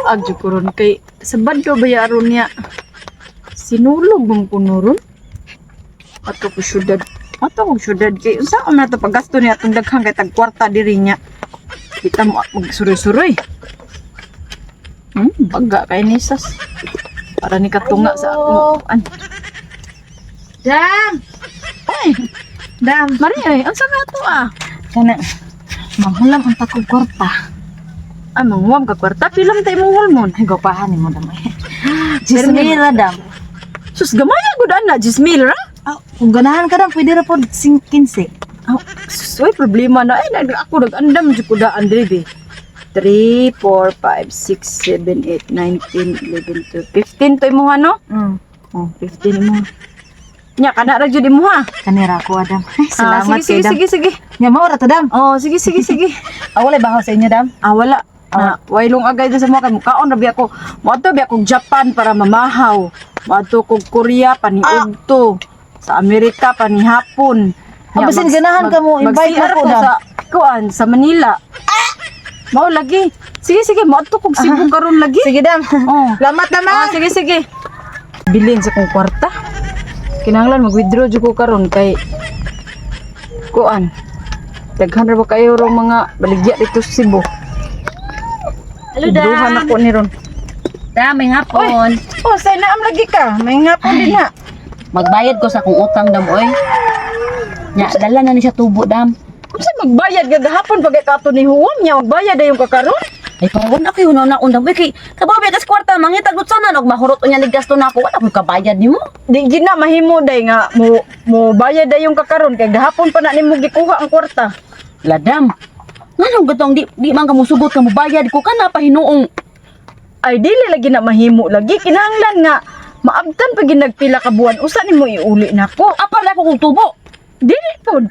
Agyo ko ron kay sabad do bayaron niya. Sinulog mong kuno ron. Ato ko syudad. Ato ko syudad kay unsa man nato paggasto niya atong daghang kay tag kwarta diri niya. Kita mo magsuroy-suroy. Baga kay nisas. Para ni katunga sa akong an. Dam! Ay, Dam! Mari ay, unsa na to ah? Kana, manghulam ang takong kwarta. Ay, manghuwam ka kwarta, pilam tayo mong hormon. Ay, gapahan mo dam. Jismila, Dam. Sus, gamaya gud ana, Jismil ra? Kung ganahan ka Dam, pwede ra po 15. Sus, way problema na. Ay, ako nag-andam jud ko daan diri be. 3, 4, 5, 6, 7, 8, 9, 10, 11, 12, 15 to imo ano? Oh, 15 mo. Nya kana ra jud imo ha. Kanira ko, Dam. Salamat sige, kay Dam. sige. Nya mo ra to, Dam. Oh, sige. Walay bahaw sa inyo, Dam. Wala. Wailong agay sa mga kay mukaon ra bi ako. Moadto bi ako Japan para mamahaw. Moadto ko Korea paniudto. Sa Amerika panihapon. Basin ganahan ka mo, invite mag-CR ako, ko Dam. sa kuan sa Manila. Mao lagi. Sige, moadto kog Cebu karon lagi. Sige, Dam. Oh. Salamat, Dam. Sige. Bilin sa kong kwarta. Kinahanglan mag-withdraw jud ko karon kay kuan. Daghan ra ba kayo ro mga baligya dito sa Cebu. Hello, Duhan Dam. ako ni ron. Dam, may hapon. Oh, say naam lagi ka. May ngapon din ha. Magbayad ko sa akong utang, Dam, oy. Nya, dala na ni siya tubo, Dam. Kung saan magbayad gagahapon pag ikato ni Huwam niya, magbayad na yung kakaroon. Ay, parang ako yun na undang. Uy, kay, kababi kas kwarta, mangitagot sana, og mahurot niya ligasto na ako. Wala ko kabayad ni mo. Di gina mahimo day nga mo bayad na yung kakaroon kay gahapon pa na nimo gikuha ang kwarta. Ladam. Nganong gatong di man ka musugot ka mo bayad ko kana pa hinuong. Ay dili lagi na mahimo lagi kinahanglan nga maabtan pag nagpila ka buwan usa nimo iuli nako. Apala ko kung tubo. Dili pod.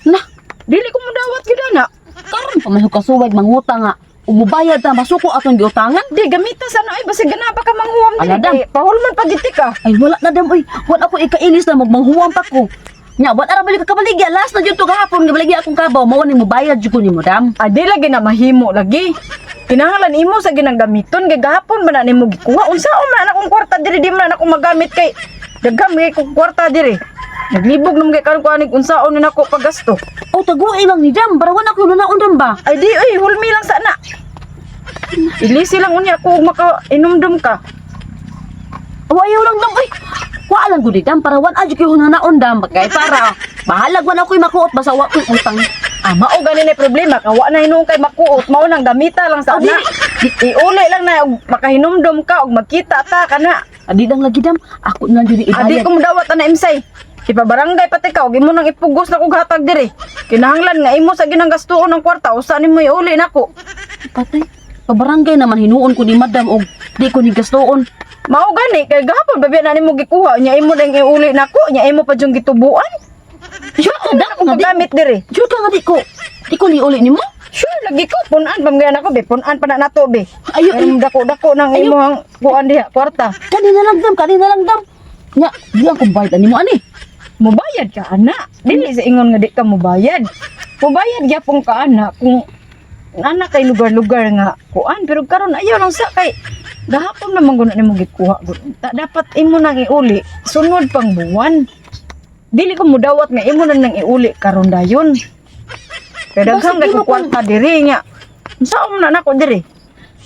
Nah, Dili ko mudawat gid na. karon pa man kasuwag mangutang nga. Umubayad ta masuko atong giutangan. Di gamita sana ay basig gana pa ka manghuwam Ala, dili. dam. Kay pahulman pagiti ka. Ay wala na dam oy. Wala ko ikailis na magmanghuwam pa ko. Nya, wala ra balik ka kabaligya. Last na jud to gahapon nga baligya akong kabaw. Mao ni mo bayad jud ko nimo, Dam. Ay di lagi na mahimo lagi. Kinahanglan imo sa ginang gamiton kay gahapon man na nimo gikuha. Unsaon man akong kwarta diri di man ako magamit kay daghang may kong kwarta diri. Naglibog nung kay karon ko anig unsaon ni nako paggasto. O taguay lang ni Dam. Barawan ako na naundam ba? Ay di oy hulmi lang sana. Ilisi lang unya ko maka-inumdum ka. Ayaw lang Dam. Ay, waalan ko di Dam. Parawan aja kayo na naundam. Kay para bahalag man ako'y makuot. Basta wa ko'y utang. Mao gani na problema kawa na hinung kay makuot mao nang gamita lang sa ana. Iuli lang na og makahinumdum ka og magkita ta kana. Adi lang lagi Dam. Ako na dili Adi ibayad. ko mudawat ana imsay. Ipabarangay pati ka og imo nang ipugos na kog hatag diri. Kinahanglan nga imo sa ginang gastuon ng kwarta usa nimo iuli nako. Patay. Pabarangay naman hinuon ko ni Madam og di ko ni gastoon. Mao gani kay gahapon babi na nimo gikuha nya imo nang iuli nako nya imo pa jung gitubuan. Jud ka Dam Ako nga di. magamit diri. Jud ka nga di ko. Di ko ni uli nimo. Sure lagi ko punan pamgayan ako be punan pa na nato be. Ayo, Ay dako-dako nang Ayo. imo ang kuan diha kwarta. Kanina lang Dam. Nya, di lang ko bayad nimo ani. Mubayad ka ana. Dili sa ingon nga di ka mubayad. Mubayad gyapon ka ana kung ana kay lugar-lugar nga kuan pero karon ayaw lang sa kay gahapon naman guna nimo gikuha gud. Dapat imo nang iuli sunod pang buwan. Dili ko mudawat nga imo nang iuli karon dayon. Kay daghang Basta di kay mo kwarta diri nya. Unsaon na nako diri?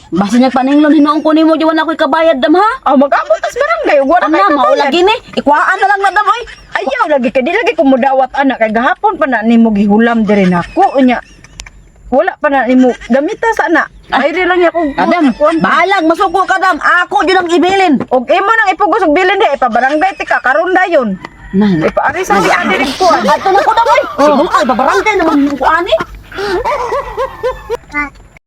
Basta niya paninglon hinuon ko nimo di wala ko'y kabayad Dam ha. Mag-abot as barangay ug wala Ana kay mao kabayad. lagi ni. Ikwaan na lang na Dam oy. Ayaw lagi kay di lagi ko mudawat ana kay gahapon pa na nimo gihulam diri nako unya. Wala pa na nimo gamita sa ana. Ay di lang ako. Dam, bahalag masuko ka Dam. Ako jud ang ibilin. Og imo nang ipugos og bilin di ipabarangay ti ka karon dayon. Nah, Ipaari sa di diri ko. ato na ko Dam oy. Siguro ay babarangay naman ko ani.